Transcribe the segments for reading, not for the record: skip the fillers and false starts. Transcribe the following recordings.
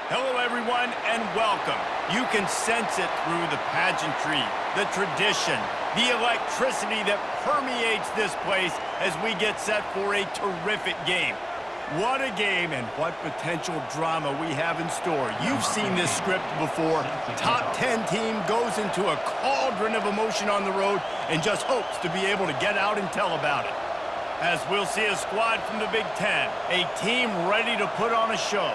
Hello, everyone, and welcome. You can sense it through the pageantry, the tradition, the electricity that permeates this place as we get set for a terrific game. What a game and what potential drama we have in store. You've seen this script before. Top 10 team goes into a cauldron of emotion on the road and just hopes to be able to get out and tell about it. As we'll see a squad from the Big Ten, a team ready to put on a show.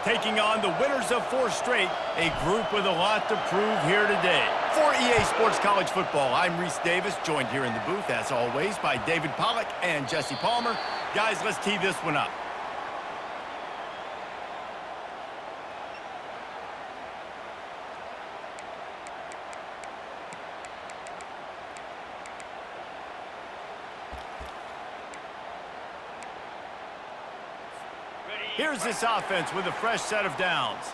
Taking on the winners of 4 straight, a group with a lot to prove here today. For EA Sports College Football, I'm Reese Davis, joined here in the booth, as always, by David Pollack and Jesse Palmer. Guys, let's tee this one up. Here's this offense with a fresh set of downs.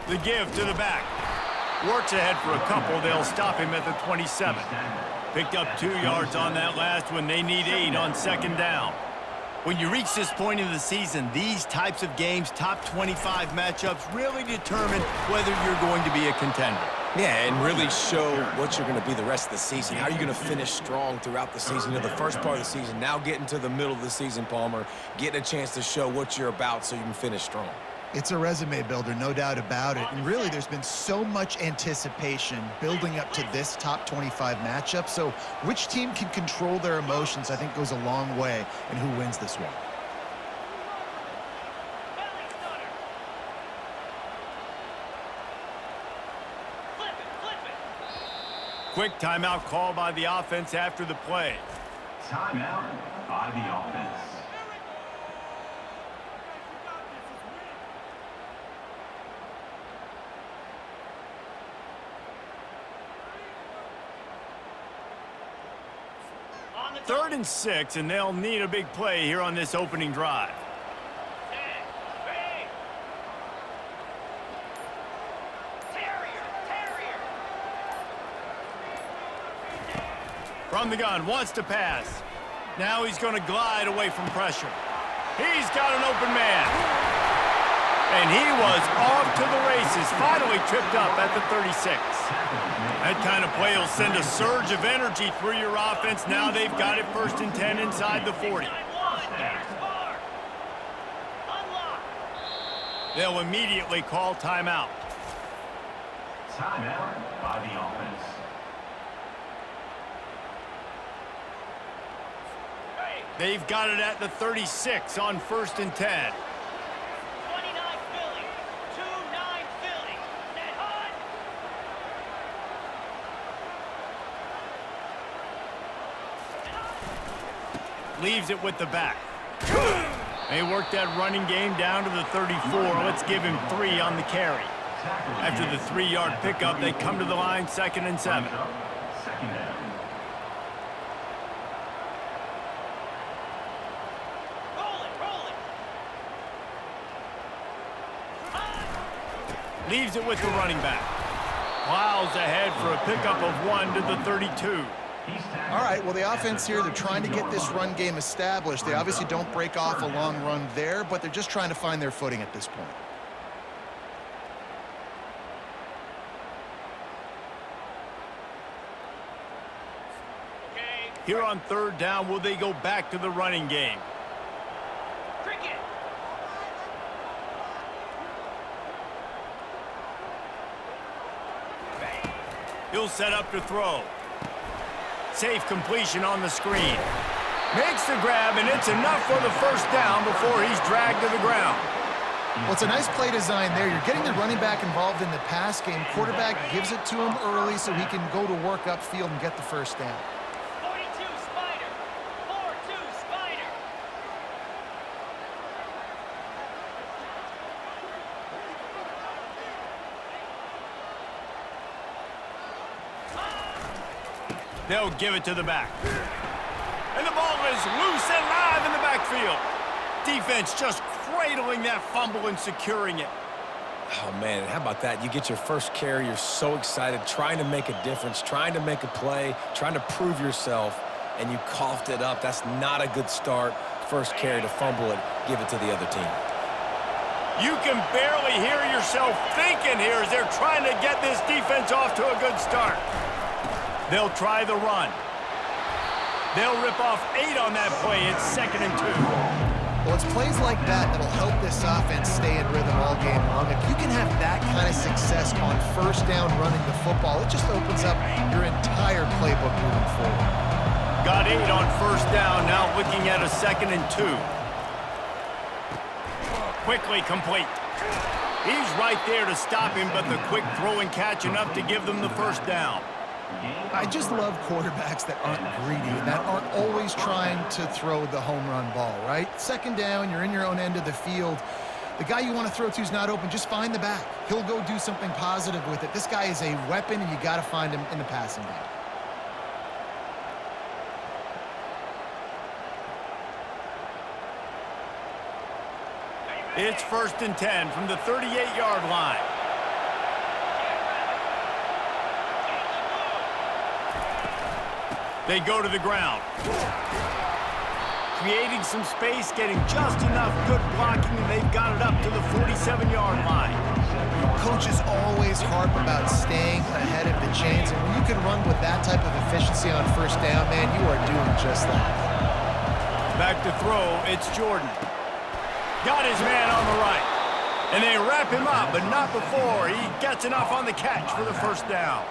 The give to the back. Works ahead for a couple. They'll stop him at the 27. Picked up 2 yards on that last one. They need 8 on second down. When you reach this point in the season, these types of games, top 25 matchups, really determine whether you're going to be a contender. Yeah, and really show what you're going to be the rest of the season. How are you going to finish strong throughout the season? You know, the first part of the season, now getting to the middle of the season, Palmer, getting a chance to show what you're about so you can finish strong. It's a resume builder, no doubt about it. And really, there's been so much anticipation building up to this top 25 matchup. So which team can control their emotions, I think, goes a long way in who wins this one. Quick timeout call by the offense after the play. Timeout by the offense. Third and 6, and they'll need a big play here on this opening drive. From the gun, wants to pass. Now he's going to glide away from pressure. He's got an open man. And he was off to the races, finally tripped up at the 36. That kind of play will send a surge of energy through your offense. Now they've got it 1st and 10 inside the 40. They'll immediately call timeout. Timeout by the offense. They've got it at the 36 on 1st and 10. Leaves it with the back. They work that running game down to the 34. Let's give him 3 on the carry. After the 3-yard pickup, they come to the line 2nd and 7. Leaves it with the running back. Plows ahead for a pickup of 1 to the 32. All right, well, the offense here, they're trying to get this run game established. They obviously don't break off a long run there, but they're just trying to find their footing at this point. Here on 3rd down, will they go back to the running game? He'll set up to throw. Safe completion on the screen. Makes the grab, and it's enough for the 1st down before he's dragged to the ground. Well, it's a nice play design there. You're getting the running back involved in the pass game. Quarterback gives it to him early so he can go to work upfield and get the 1st down. 42 Spider. 4-2 Spider. They'll give it to the back. And the ball is loose and live in the backfield. Defense just cradling that fumble and securing it. Oh, man, how about that? You get your 1st carry, you're so excited, trying to make a difference, trying to make a play, trying to prove yourself, and you coughed it up. That's not a good start. 1st carry to fumble it, give it to the other team. You can barely hear yourself thinking here as they're trying to get this defense off to a good start. They'll try the run. They'll rip off 8 on that play. It's 2nd and 2. Well, it's plays like that that'll help this offense stay in rhythm all game long. If you can have that kind of success on 1st down running the football, it just opens up your entire playbook moving forward. Got 8 on 1st down. Now looking at a 2nd and 2. Quickly complete. He's right there to stop him, but the quick throw and catch enough to give them the 1st down. I just love quarterbacks that aren't greedy, that aren't always trying to throw the home run ball, right? 2nd down, you're in your own end of the field. The guy you want to throw to is not open. Just find the back. He'll go do something positive with it. This guy is a weapon, and you got to find him in the passing game. It's 1st and 10 from the 38-yard line. They go to the ground. Creating some space, getting just enough good blocking, and they've got it up to the 47-yard line. Coaches always harp about staying ahead of the chains, and when you can run with that type of efficiency on 1st down, man, you are doing just that. Back to throw, it's Jordan. Got his man on the right. And they wrap him up, but not before he gets enough on the catch for the 1st down.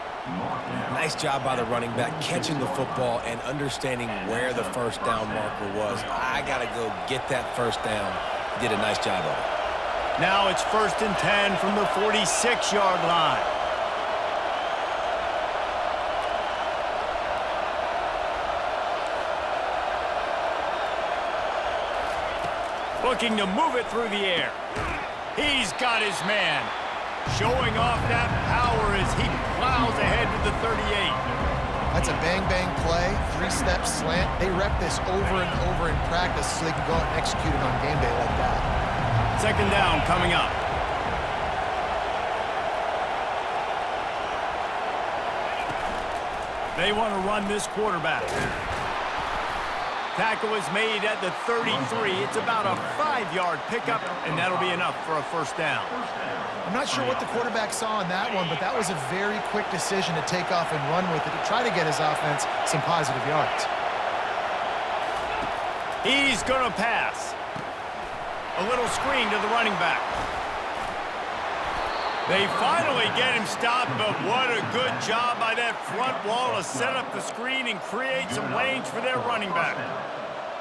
Nice job by the running back, catching the football and understanding where the 1st down marker was. I got to go get that 1st down. He did a nice job of it. Now it's 1st and 10 from the 46-yard line. Looking to move it through the air. He's got his man. Showing off that power as he plows ahead to the 38. That's a bang-bang play, 3-step slant. They rep this over and over in practice so they can go out and execute it on game day like that. 2nd down coming up. They want to run this quarterback. Tackle is made at the 33. It's about a 5-yard pickup, and that'll be enough for a 1st down. I'm not sure what the quarterback saw on that one, but that was a very quick decision to take off and run with it to try to get his offense some positive yards. He's going to pass. A little screen to the running back. They finally get him stopped, but what a good job by that front wall to set up the screen and create some lanes for their running back.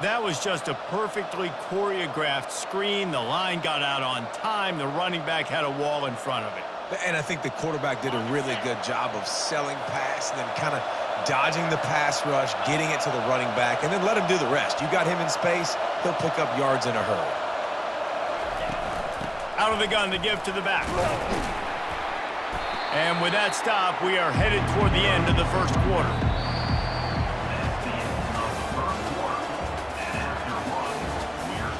That was just a perfectly choreographed screen. The line got out on time. The running back had a wall in front of it. And I think the quarterback did a really good job of selling pass and then kind of dodging the pass rush, getting it to the running back, and then let him do the rest. You got him in space, he'll pick up yards in a hurry. Out of the gun to give to the back. And with that stop, we are headed toward the end of the 1st quarter. That's the end of the 1st quarter. And after one, we are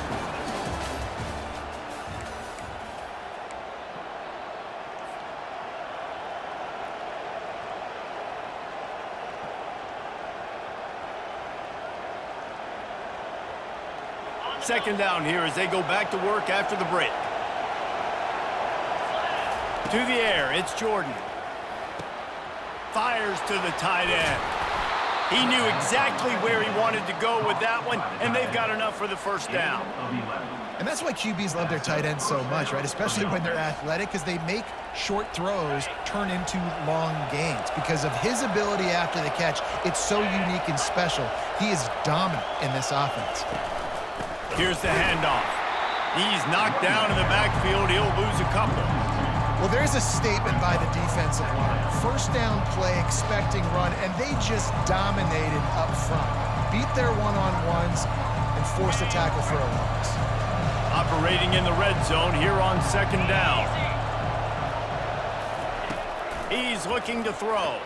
scoreless. 2nd down here as they go back to work after the break. To the air, it's Jordan. Fires to the tight end. He knew exactly where he wanted to go with that one, and they've got enough for the 1st down. And that's why QBs love their tight ends so much, right? Especially when they're athletic, because they make short throws turn into long gains. Because of his ability after the catch, it's so unique and special. He is dominant in this offense. Here's the handoff. He's knocked down in the backfield. He'll lose a couple. Well, there's a statement by the defensive line. 1st down play, expecting run, and they just dominated up front. Beat their one-on-ones and forced a tackle for a loss. Operating in the red zone here on 2nd down. He's looking to throw.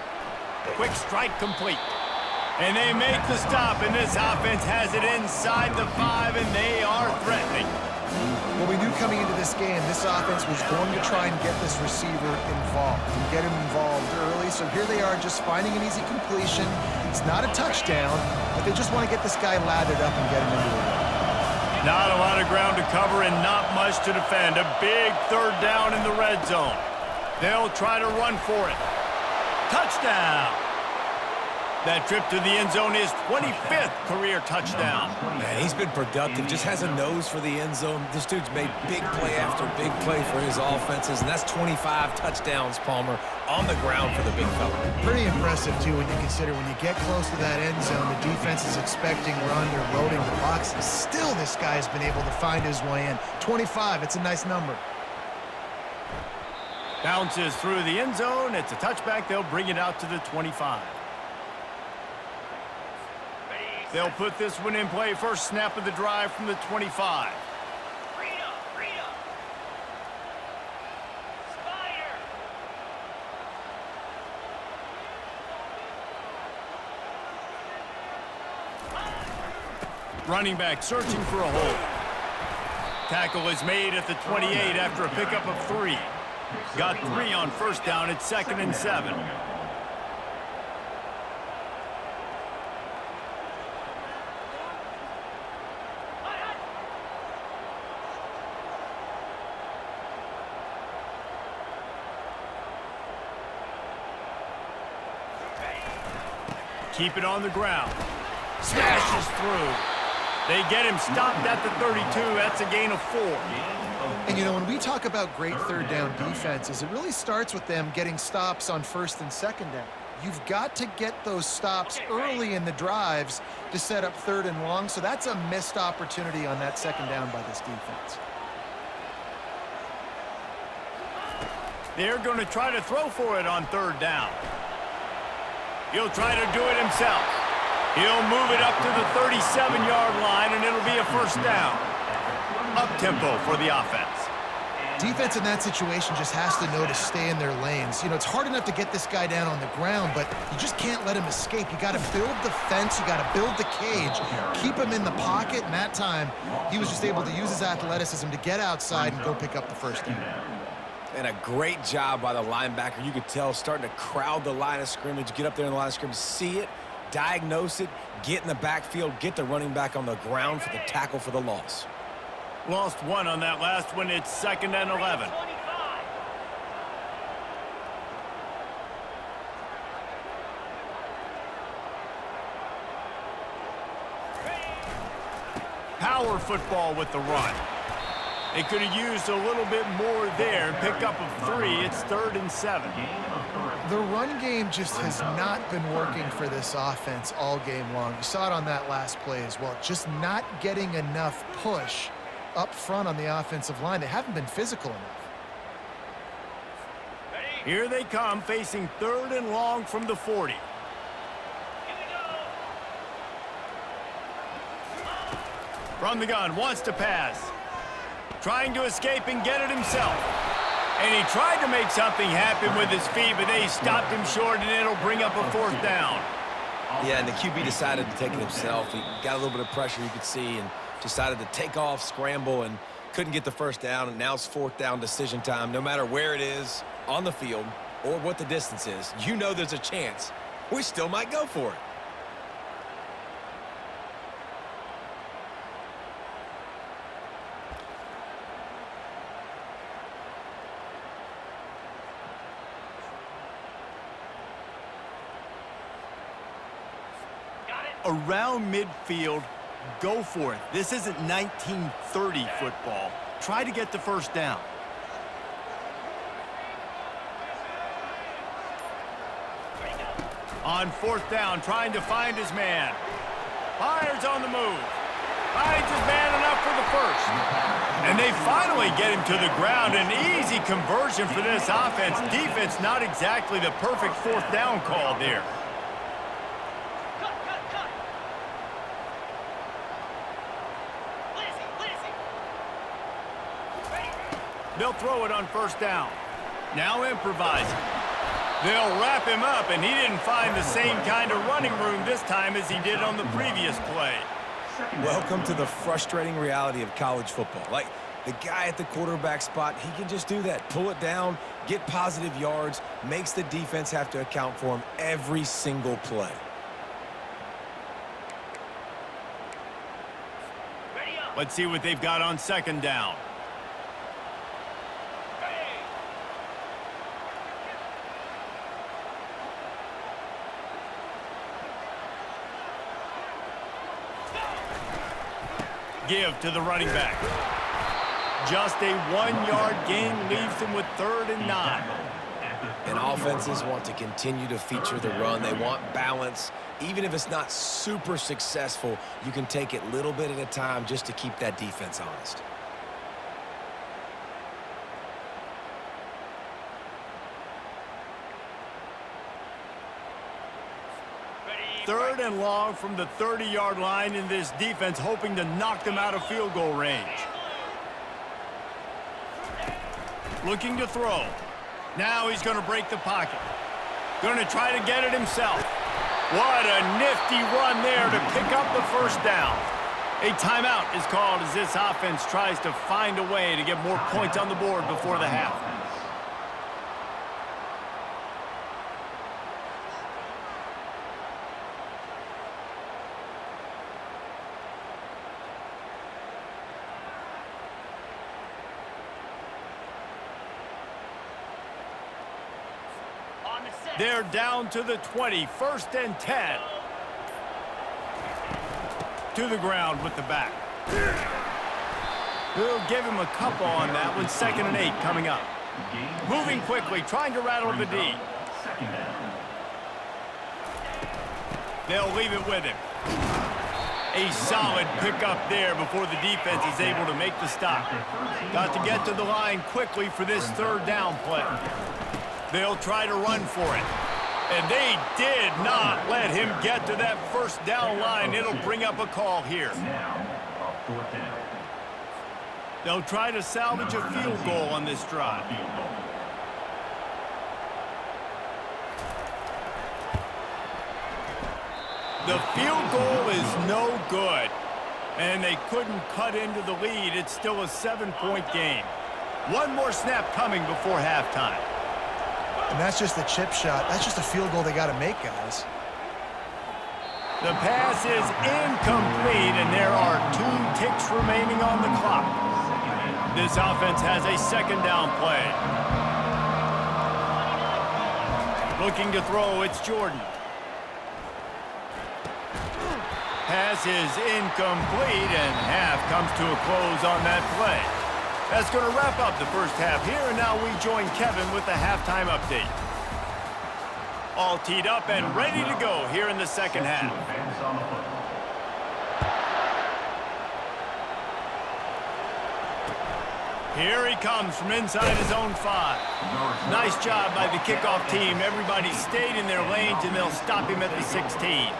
Quick strike complete. And they make the stop, and this offense has it inside the 5, and they are threatening. Well, we knew coming into this game, this offense was going to try and get this receiver involved and get him involved early. So here they are just finding an easy completion. It's not a touchdown, but they just want to get this guy lathered up and get him into the run. Not a lot of ground to cover and not much to defend. A big 3rd down in the red zone. They'll try to run for it. Touchdown! That trip to the end zone is 25th career touchdown. Man, he's been productive, just has a nose for the end zone. This dude's made big play after big play for his offenses, and that's 25 touchdowns, Palmer, on the ground for the big fella. Pretty impressive, too, when you consider when you get close to that end zone, the defense is expecting run, they're loading the boxes. Still, this guy's been able to find his way in. 25, it's a nice number. Bounces through the end zone. It's a touchback. They'll bring it out to the 25. They'll put this one in play. First snap of the drive from the 25. Running back searching for a hole. Tackle is made at the 28 after a pickup of 3. Got 3 on first down. It's 2nd and 7. Keep it on the ground. Smashes through. They get him stopped at the 32. That's a gain of 4. And, you know, when we talk about great third down defenses, it really starts with them getting stops on first and second down. You've got to get those stops early in the drives to set up third and long, so that's a missed opportunity on that second down by this defense. They're going to try to throw for it on third down. He'll try to do it himself. He'll move it up to the 37-yard line, and it'll be a first down. Up-tempo for the offense. Defense in that situation just has to know to stay in their lanes. You know, it's hard enough to get this guy down on the ground, but you just can't let him escape. You got to build the fence. You got to build the cage. Keep him in the pocket, and that time he was just able to use his athleticism to get outside and go pick up the first down. And a great job by the linebacker. You could tell starting to crowd the line of scrimmage, get up there in the line of scrimmage, see it, diagnose it, get in the backfield, get the running back on the ground for the tackle for the loss. Lost 1 on that last one. It's 2nd and 11. 25. Power football with the run. They could have used a little bit more there. Pick up of 3. It's 3rd and 7. The run game just has not been working for this offense all game long. You saw it on that last play as well. Just not getting enough push up front on the offensive line. They haven't been physical enough. Here they come, facing 3rd and long from the 40. Here we go. From the gun, wants to pass. Trying to escape and get it himself. And he tried to make something happen with his feet, but they stopped him short, and it'll bring up a 4th down. Yeah, and the QB decided to take it himself. He got a little bit of pressure, you could see, and decided to take off, scramble, and couldn't get the first down. And now it's 4th down decision time. No matter where it is on the field or what the distance is, you know there's a chance we still might go for it. Around midfield, go for it. This isn't 1930 football. Try to get the first down. On 4th down, trying to find his man. Fires on the move. Finds his man enough for the first. And they finally get him to the ground. An easy conversion for this offense. Defense not exactly the perfect 4th down call there. They'll throw it on first down. Now improvising. They'll wrap him up, and he didn't find the same kind of running room this time as he did on the previous play. Welcome to the frustrating reality of college football. Like, the guy at the quarterback spot, he can just do that. Pull it down, get positive yards, makes the defense have to account for him every single play. Let's see what they've got on 2nd down. Give to the running back. Just a 1-yard gain leaves them with 3rd and 9. And offenses want to continue to feature the run. They want balance. Even if it's not super successful, you can take it little bit at a time just to keep that defense honest. Third and long from the 30-yard line, in this defense hoping to knock them out of field goal range. Looking to throw. Now he's going to break the pocket. Going to try to get it himself. What a nifty run there to pick up the first down. A timeout is called as this offense tries to find a way to get more points on the board before the half. They're down to the 20, 1st and 10. To the ground with the back. We'll give him a couple on that one. 2nd and 8 coming up. Moving quickly, trying to rattle the D. They'll leave it with him. A solid pickup there before the defense is able to make the stop. Got to get to the line quickly for this 3rd down play. They'll try to run for it. And they did not let him get to that 1st down line. It'll bring up a call here. They'll try to salvage a field goal on this drive. The field goal is no good. And they couldn't cut into the lead. It's still a 7-point game. One more snap coming before halftime. And that's just the chip shot. That's just a field goal they got to make, guys. The pass is incomplete, and there are 2 ticks remaining on the clock. This offense has a 2nd down play. Looking to throw, it's Jordan. Pass is incomplete, and half comes to a close on that play. That's going to wrap up the 1st half here, and now we join Kevin with the halftime update. All teed up and ready to go here in the 2nd half. Here he comes from inside his own 5. Nice job by the kickoff team. Everybody stayed in their lanes, and they'll stop him at the 16.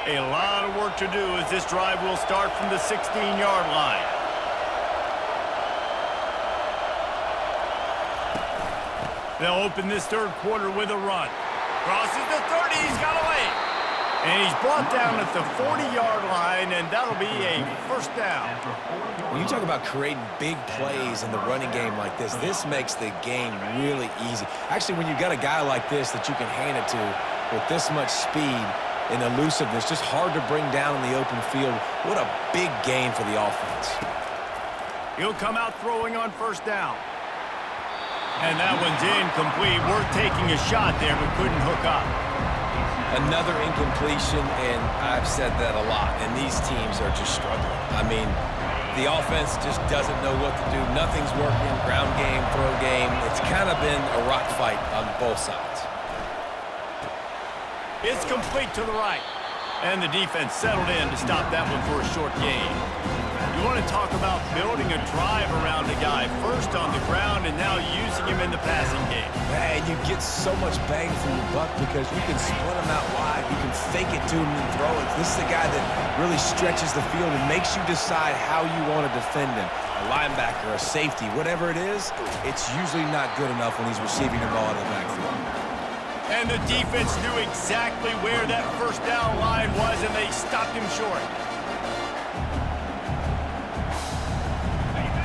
A lot of work to do as this drive will start from the 16-yard line. They'll open this 3rd quarter with a run. Crosses the 30, he's got away. And he's brought down at the 40-yard line, and that'll be a 1st down. When you talk about creating big plays in the running game like this makes the game really easy. Actually, when you've got a guy like this that you can hand it to with this much speed and elusiveness, just hard to bring down in the open field. What a big game for the offense. He'll come out throwing on 1st down. And that one's incomplete. Worth taking a shot there, but couldn't hook up. Another incompletion, and I've said that a lot, and these teams are just struggling. I mean, the offense just doesn't know what to do. Nothing's working. Ground game, throw game. It's kind of been a rock fight on both sides. It's complete to the right. And the defense settled in to stop that one for a short gain. You want to talk about building a drive around a guy, first on the ground and now using him in the passing game. And you get so much bang for your buck because you can split him out wide. You can fake it to him and throw it. This is the guy that really stretches the field and makes you decide how you want to defend him. A linebacker, a safety, whatever it is, it's usually not good enough when he's receiving the ball in the backfield. And the defense knew exactly where that 1st down line was, and they stopped him short.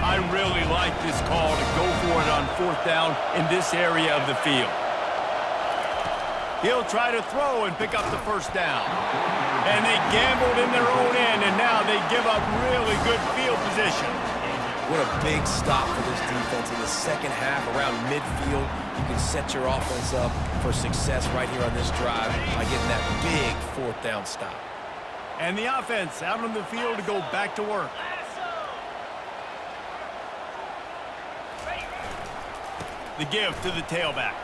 I really like this call to go for it on 4th down in this area of the field. He'll try to throw and pick up the 1st down. And they gambled in their own end, and now they give up really good field position. What a big stop for this defense in the 2nd half around midfield. You can set your offense up for success right here on this drive by getting that big 4th down stop. And the offense out on the field to go back to work. The give to the tailback.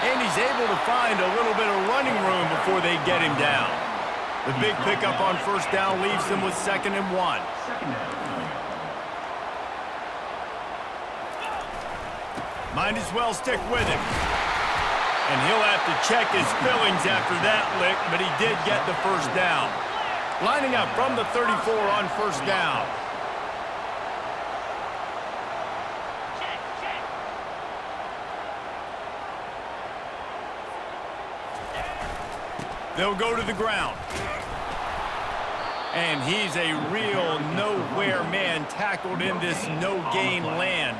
And he's able to find a little bit of running room before they get him down. The big pickup on 1st down leaves them with 2nd and 1. Might as well stick with him. And he'll have to check his fillings after that lick, but he did get the 1st down. Lining up from the 34 on 1st down. They'll go to the ground. And he's a real nowhere man tackled in this no-gain land.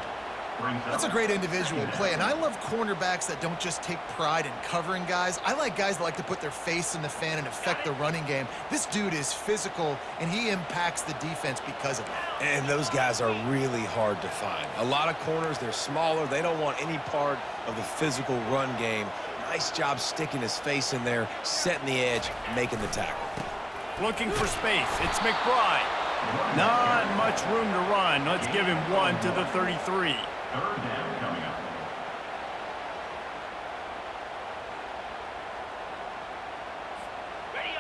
That's a great individual play, and I love cornerbacks that don't just take pride in covering guys. I like guys that like to put their face in the fan and affect the running game. This dude is physical, and he impacts the defense because of it. And those guys are really hard to find. A lot of corners, they're smaller. They don't want any part of the physical run game. Nice job sticking his face in there, setting the edge, making the tackle. Looking for space. It's McBride. Not much room to run. Let's give him 1 to the 33. Third down coming up.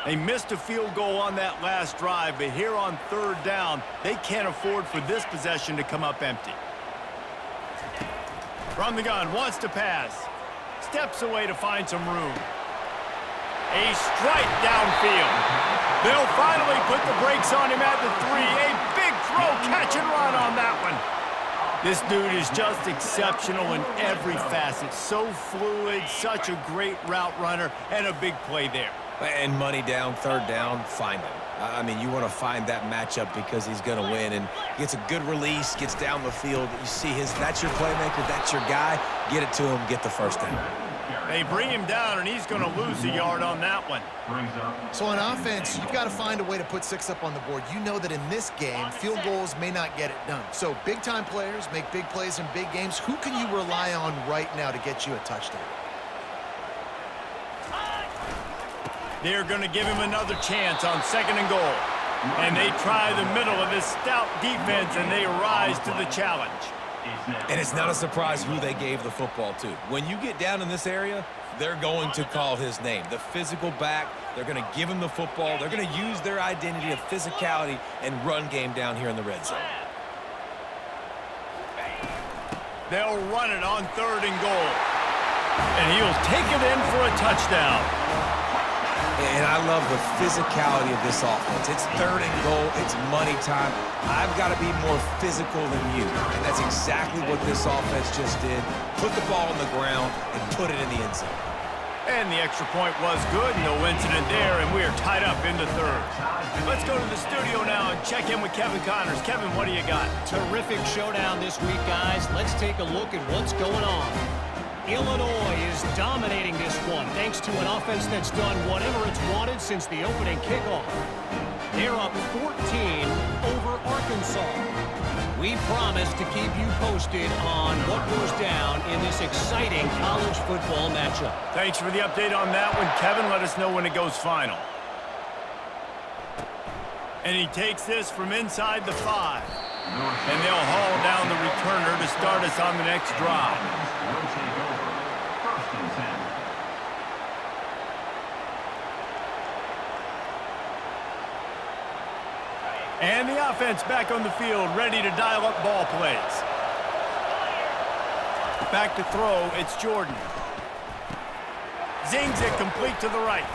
They missed a field goal on that last drive, but here on third down, they can't afford for this possession to come up empty. From the gun, wants to pass. Steps away to find some room. A strike downfield. They'll finally put the brakes on him at the 3. A big throw, catch and run on that one. This dude is just exceptional in every facet. So fluid, such a great route runner, and a big play there. And money down, third down, find him. I mean, you want to find that matchup because he's going to win. And gets a good release, gets down the field. You see that's your playmaker, that's your guy. Get it to him, get the first down. They bring him down, and he's going to lose a yard on that one. So on offense, you've got to find a way to put 6 up on the board. You know that in this game, field goals may not get it done. So big-time players make big plays in big games. Who can you rely on right now to get you a touchdown? They're going to give him another chance on 2nd and goal. And they try the middle of this stout defense, and they rise to the challenge. And it's not a surprise who they gave the football to. When you get down in this area, they're going to call his name. The physical back, they're going to give him the football. They're going to use their identity of physicality and run game down here in the red zone. They'll run it on 3rd and goal. And he'll take it in for a touchdown. And I love the physicality of this offense. It's 3rd and goal. It's money time. I've got to be more physical than you. And that's exactly what this offense just did. Put the ball on the ground and put it in the end zone. And the extra point was good. No incident there, and we are tied up in the 3rd. Let's go to the studio now and check in with Kevin Connors. Kevin, what do you got? Terrific showdown this week, guys. Let's take a look at what's going on. Illinois is dominating this one thanks to an offense that's done whatever it's wanted since the opening kickoff. They're up 14 over Arkansas. We promise to keep you posted on what goes down in this exciting college football matchup. Thanks for the update on that one, Kevin. Let us know when it goes final. And he takes this from inside the 5. And they'll haul down the returner to start us on the next drive. Will take over. 1st and 10. And the offense back on the field, ready to dial up ball plays. Back to throw, it's Jordan. Zings it complete to the right.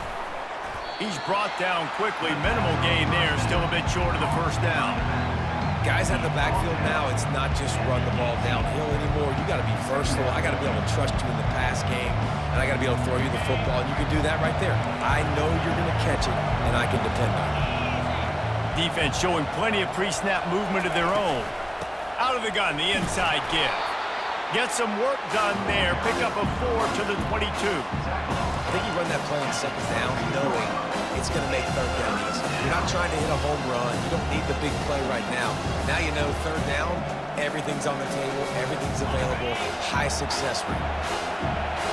He's brought down quickly. Minimal gain there, still a bit short of the 1st down. Guys out of the backfield now, it's not just run the ball downhill anymore. You got to be versatile. I got to be able to trust you in the pass game, and I got to be able to throw you the football, and you can do that right there. I know you're going to catch it, and I can depend on it. Defense showing plenty of pre-snap movement of their own. Out of the gun, the inside give. Get some work done there. Pick up a 4 to the 22. I think you run that play on 2nd down knowing it's going to make 3rd down easy. You're not trying to hit a home run. You don't need the big play right now. Now you know 3rd down, everything's on the table, everything's available, high success rate.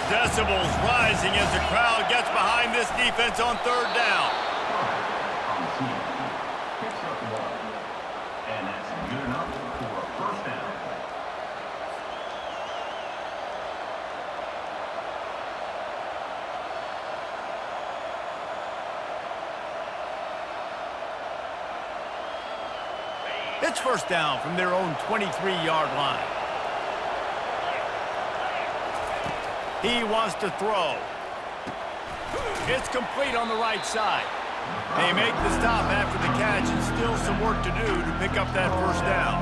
Decibels rising as the crowd gets behind this defense on 3rd down. On the team. Picks up 1. And that's good enough for a 1st down. It's 1st down from their own 23-yard line. He wants to throw. It's complete on the right side. They make the stop after the catch, and still some work to do to pick up that 1st down.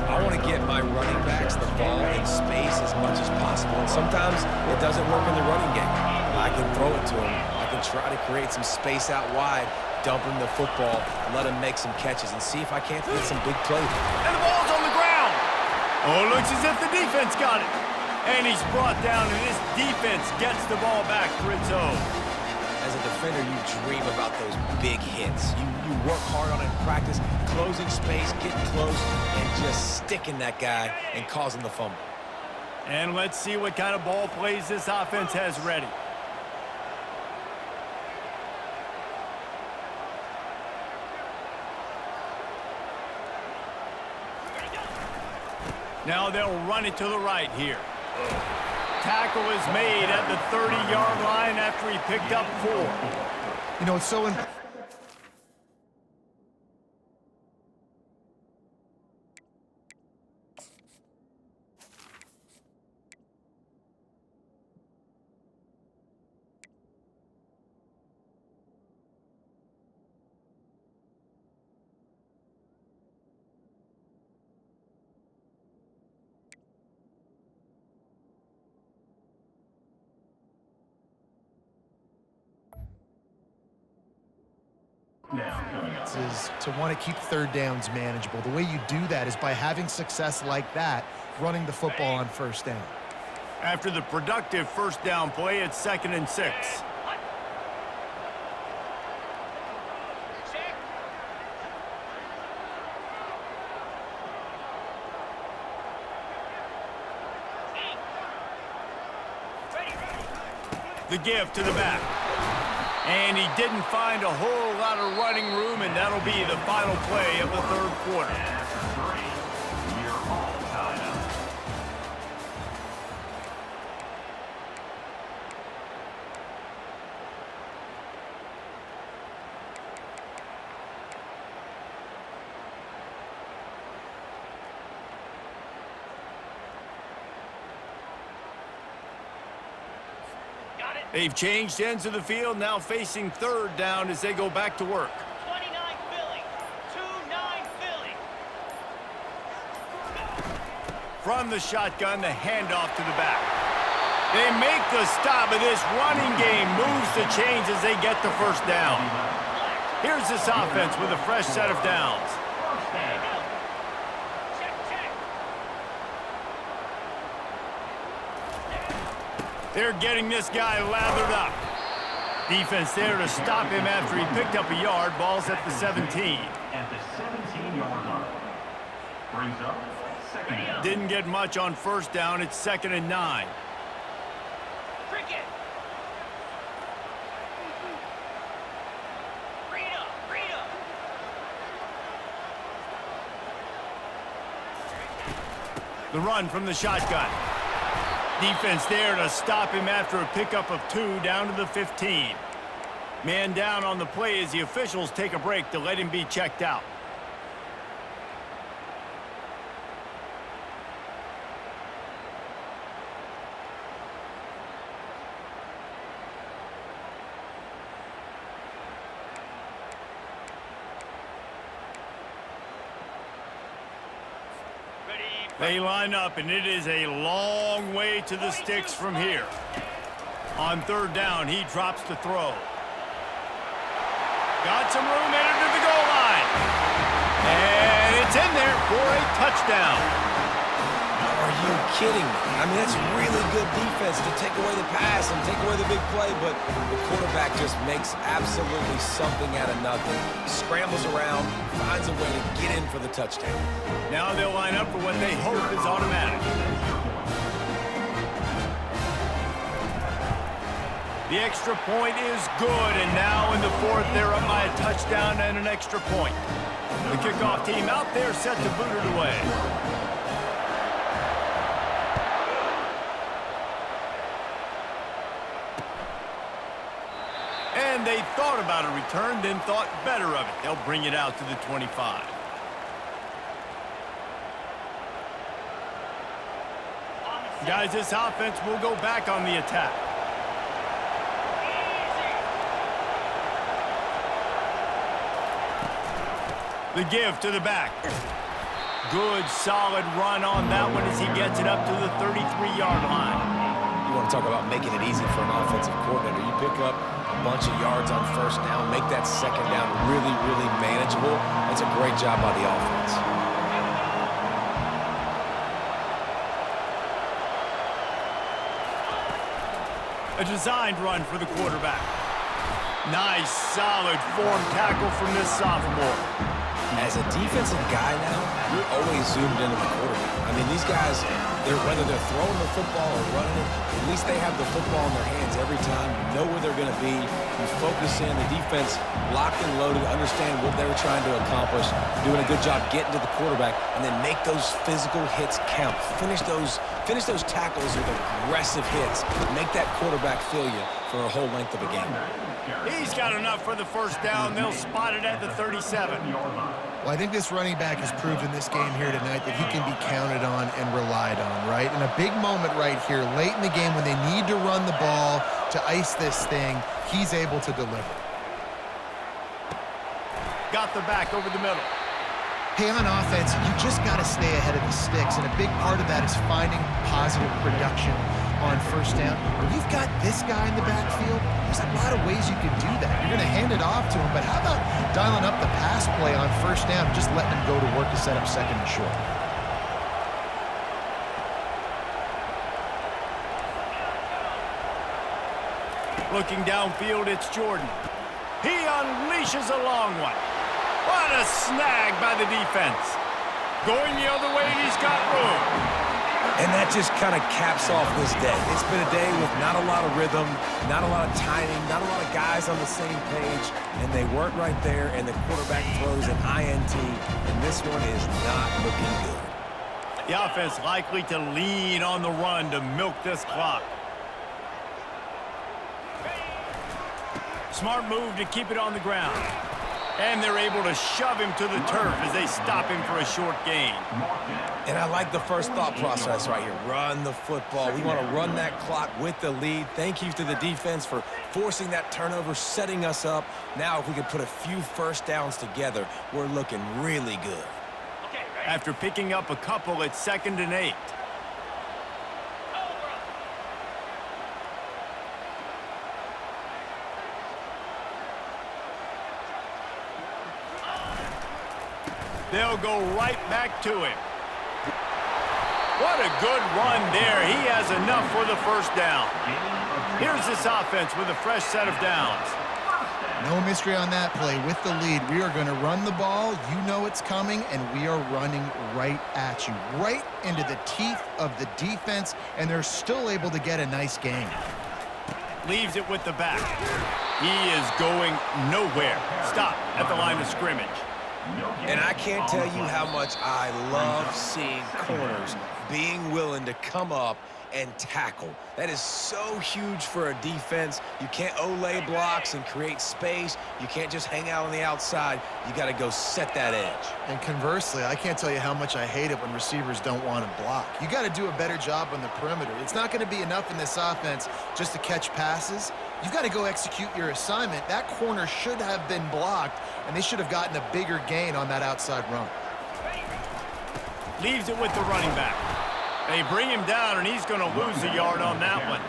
I want to get my running backs the ball in space as much as possible. And sometimes it doesn't work in the running game. I can throw it to them. I can try to create some space out wide, dump him the football, let him make some catches, and see if I can't get some big plays. And the ball's on the ground. Oh, looks as if the defense got it. And he's brought down, and this defense gets the ball back for its own. As a defender, you dream about those big hits. You work hard on it in practice, closing space, getting close, and just sticking that guy and causing the fumble. And let's see what kind of ball plays this offense has ready. Now they'll run it to the right here. Tackle is made at the 30-yard line after he picked up 4. You know, it's so important. Is to want to keep third downs manageable. The way you do that is by having success like that, running the football on first down. After the productive first down play, it's 2nd and 6. The give to the back. And he didn't find a whole lot of running room, and that'll be the final play of the 3rd quarter. You're all tied up. They've changed ends of the field, now facing 3rd down as they go back to work. 29 Philly. 2-9 Philly. From the shotgun, the handoff to the back. They make the stop, but this running game moves the chains as they get the first down. Here's this offense with a fresh set of downs. They're getting this guy lathered up. Defense there to stop him after he picked up a yard. Ball's at the 17. At the 17-yard line. Brings up 2nd down. Didn't get much on first down. It's 2nd and 9. Cricket. Rita. The run from the shotgun. Defense there to stop him after a pickup of 2 down to the 15. Man down on the play as the officials take a break to let him be checked out. They line up, and it is a long way to the sticks from here. On 3rd down, he drops to throw. Got some room headed to the goal line. And it's in there for a touchdown. Are you kidding me? I mean, that's really good defense to take away the pass and take away the big play, but the quarterback just makes absolutely something out of nothing. Scrambles around, finds a way to get in for the touchdown. Now they'll line up for what they hope is automatic. The extra point is good, and now in the 4th, they're up by a touchdown and an extra point. The kickoff team out there set to boot it away. And they thought about a return, then thought better of it. They'll bring it out to the 25. Guys, this offense will go back on the attack. The give to the back. Good, solid run on that one as he gets it up to the 33-yard line. You want to talk about making it easy for an offensive coordinator. You pick up a bunch of yards on first down, make that second down really, really manageable. That's a great job by the offense. A designed run for the quarterback. Nice, solid form tackle from this sophomore. As a defensive guy now, you're always zoomed into the quarterback. I mean, these guys, whether they're throwing the football or running it, at least they have the football in their hands every time. You know where they're going to be. You focus in. The defense locked and loaded, understand what they were trying to accomplish, doing a good job getting to the quarterback, and then make those physical hits count. Finish those tackles with aggressive hits. Make that quarterback feel you for a whole length of a game. He's got enough for the first down. They'll spot it at the 37. Well, I think this running back has proved in this game here tonight that he can be counted on and relied on, right? And a big moment right here, late in the game when they need to run the ball to ice this thing, he's able to deliver. Got the back over the middle. Hey, on offense, you just got to stay ahead of the sticks, and a big part of that is finding positive production on first down. When you've got this guy in the backfield, there's a lot of ways you can do that. You're going to hand it off to him, but how about dialing up the pass play on first down and just letting him go to work to set up second and short? Looking downfield, it's Jordan. He unleashes a long one. What a snag by the defense. Going the other way, he's got room. And that just kind of caps off this day. It's been a day with not a lot of rhythm, not a lot of timing, not a lot of guys on the same page, and they weren't right there, and the quarterback throws an INT, and this one is not looking good. The offense likely to lean on the run to milk this clock. Smart move to keep it on the ground. And they're able to shove him to the turf as they stop him for a short gain. And I like the first thought process right here. Run the football. We want to run that clock with the lead. Thank you to the defense for forcing that turnover, setting us up. Now if we could put a few first downs together, we're looking really good. After picking up a couple, it's 2nd and 8. They'll go right back to him. What a good run there. He has enough for the first down. Here's this offense with a fresh set of downs. No mystery on that play. With the lead, we are going to run the ball. You know it's coming, and we are running right at you, right into the teeth of the defense, and they're still able to get a nice gain. Leaves it with the back. He is going nowhere. Stop at the line of scrimmage. And I can't tell you how much I love seeing corners being willing to come up and tackle. That is so huge for a defense. You can't Olay blocks and create space. You can't just hang out on the outside. You got to go set that edge. And conversely, I can't tell you how much I hate it when receivers don't want to block. You got to do a better job on the perimeter. It's not going to be enough in this offense just to catch passes. You've got to go execute your assignment. That corner should have been blocked, and they should have gotten a bigger gain on that outside run. Leaves it with the running back. They bring him down, and he's going to lose a yard on that one.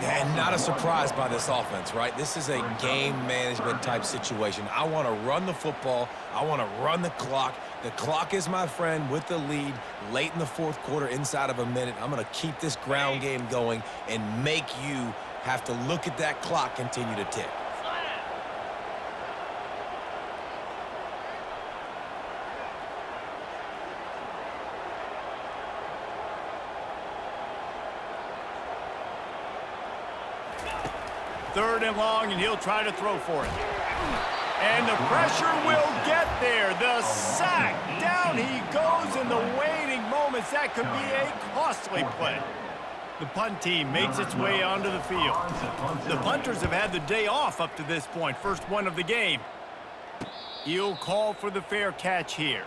And not a surprise by this offense, right? This is a game management type situation. I want to run the football. I want to run the clock. The clock is my friend with the lead late in the fourth quarter, inside of a minute. I'm going to keep this ground game going and make you have to look at that clock continue to tick. Third and long, and he'll try to throw for it. And the pressure will get there. The sack. Down he goes in the waiting moments. That could be a costly play. The punt team makes its way onto the field. The punters have had the day off up to this point. First one of the game. He'll call for the fair catch here.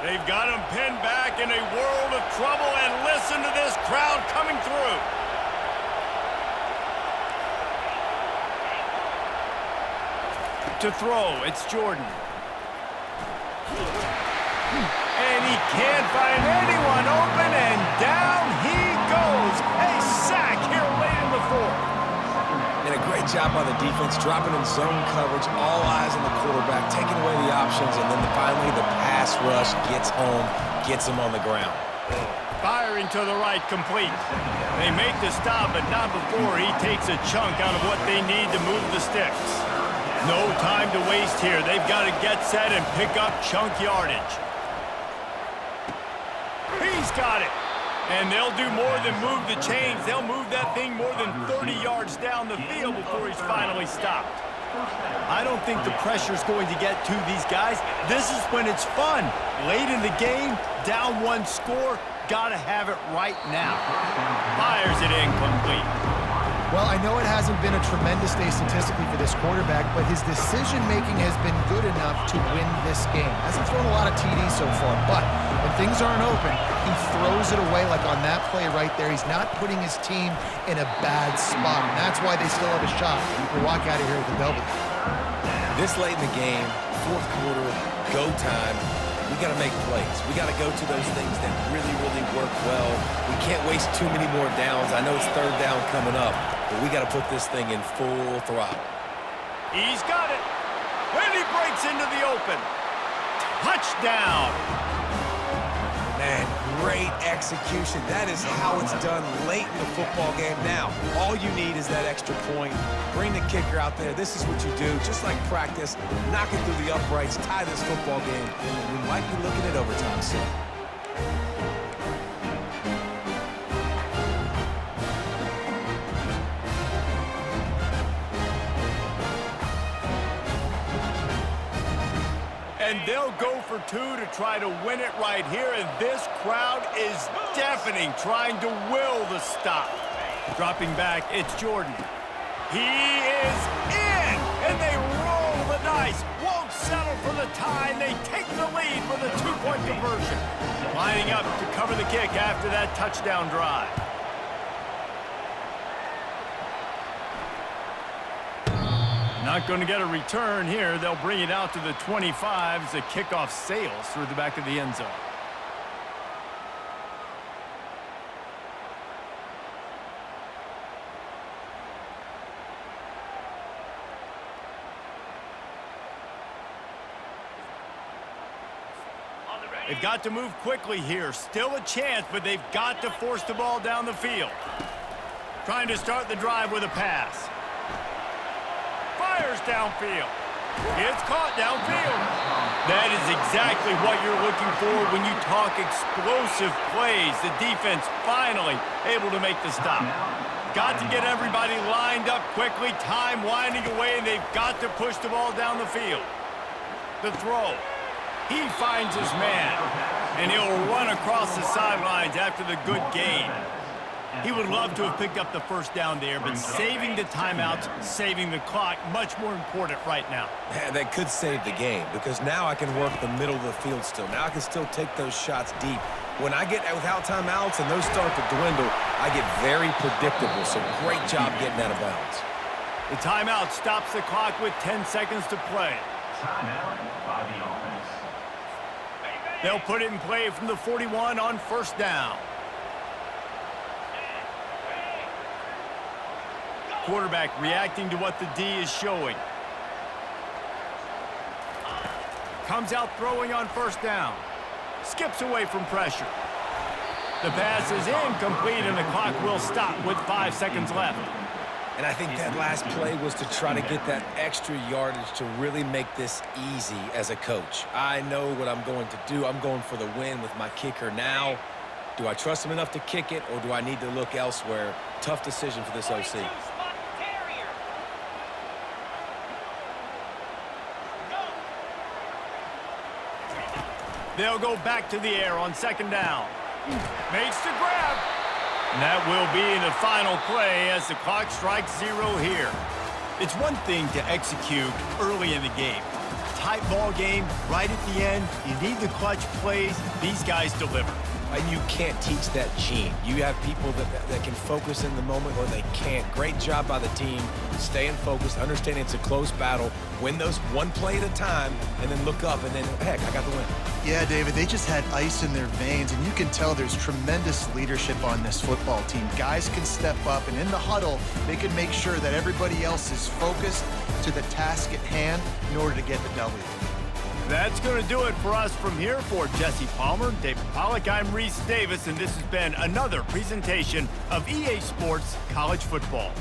They've got him pinned back in a world of trouble, and listen to this crowd coming through. To throw, it's Jordan. and he can't find anyone open, and down he goes. A sack here late in the fourth. And a great job by the defense, dropping in zone coverage, all eyes on the quarterback, taking away the options, and then finally the pass rush gets home, gets him on the ground. Firing to the right, complete. They make the stop, but not before he takes a chunk out of what they need to move the sticks. No time to waste here. They've got to get set and pick up chunk yardage. He's got it. And they'll do more than move the chains. They'll move that thing more than 30 yards down the field before he's finally stopped. I don't think the pressure's going to get to these guys. This is when it's fun. Late in the game, down one score, gotta have it right now. Fires it incomplete. Well, I know it hasn't been a tremendous day statistically for this quarterback, but his decision-making has been good enough to win this game. Hasn't thrown a lot of TDs so far, but when things aren't open, he throws it away like on that play right there. He's not putting his team in a bad spot, and that's why they still have a shot to walk out of here with a W. This late in the game, fourth quarter, go time, we got to make plays. We got to go to those things that really, really work well. We can't waste too many more downs. I know it's third down coming up, but we got to put this thing in full throttle. He's got it. And he breaks into the open. Touchdown. Man, great execution. That is how it's done late in the football game. Now, all you need is that extra point. Bring the kicker out there. This is what you do. Just like practice, knock it through the uprights, tie this football game. We might be looking at overtime soon. And they'll go for two to try to win it right here, and this crowd is deafening, trying to will the stop. Dropping back, it's Jordan. He is in, and they roll the dice. Won't settle for the tie, and they take the lead with a two-point conversion. Lining up to cover the kick after that touchdown drive. Not going to get a return here. They'll bring it out to the 25 as the kickoff sails through the back of the end zone. They've got to move quickly here. Still a chance, but they've got to force the ball down the field. Trying to start the drive with a pass. Fires downfield. It's caught downfield. That is exactly what you're looking for when you talk explosive plays. The defense finally able to make the stop. Got to get everybody lined up quickly. Time winding away, and they've got to push the ball down the field. The throw. He finds his man, and he'll run across the sidelines after the good gain. He would love to have picked up the first down there, but saving the timeouts, saving the clock, much more important right now. Man, that could save the game, because now I can work the middle of the field still. Now I can still take those shots deep. When I get without timeouts and those start to dwindle, I get very predictable, so great job getting out of bounds. The timeout stops the clock with 10 seconds to play. Timeout by the offense. They'll put it in play from the 41 on first down. Quarterback reacting to what the D is showing. Comes out throwing on first down. Skips away from pressure. The pass is incomplete, and the clock will stop with 5 seconds left. And I think that last play was to try to get that extra yardage to really make this easy as a coach. I know what I'm going to do. I'm going for the win with my kicker now. Do I trust him enough to kick it, or do I need to look elsewhere? Tough decision for this OC. They'll go back to the air on second down. Makes the grab. And that will be the final play as the clock strikes 0 here. It's one thing to execute early in the game. Tight ball game, right at the end, you need the clutch plays. These guys deliver. And you can't teach that gene. You have people that can focus in the moment or they can't. Great job by the team, staying focused, understanding it's a close battle, win those one play at a time, and then look up, and then, heck, I got the win. Yeah, David, they just had ice in their veins, and you can tell there's tremendous leadership on this football team. Guys can step up, and in the huddle, they can make sure that everybody else is focused to the task at hand in order to get the W. That's going to do it for us from here. For Jesse Palmer, David Pollack, I'm Reese Davis, and this has been another presentation of EA Sports College Football.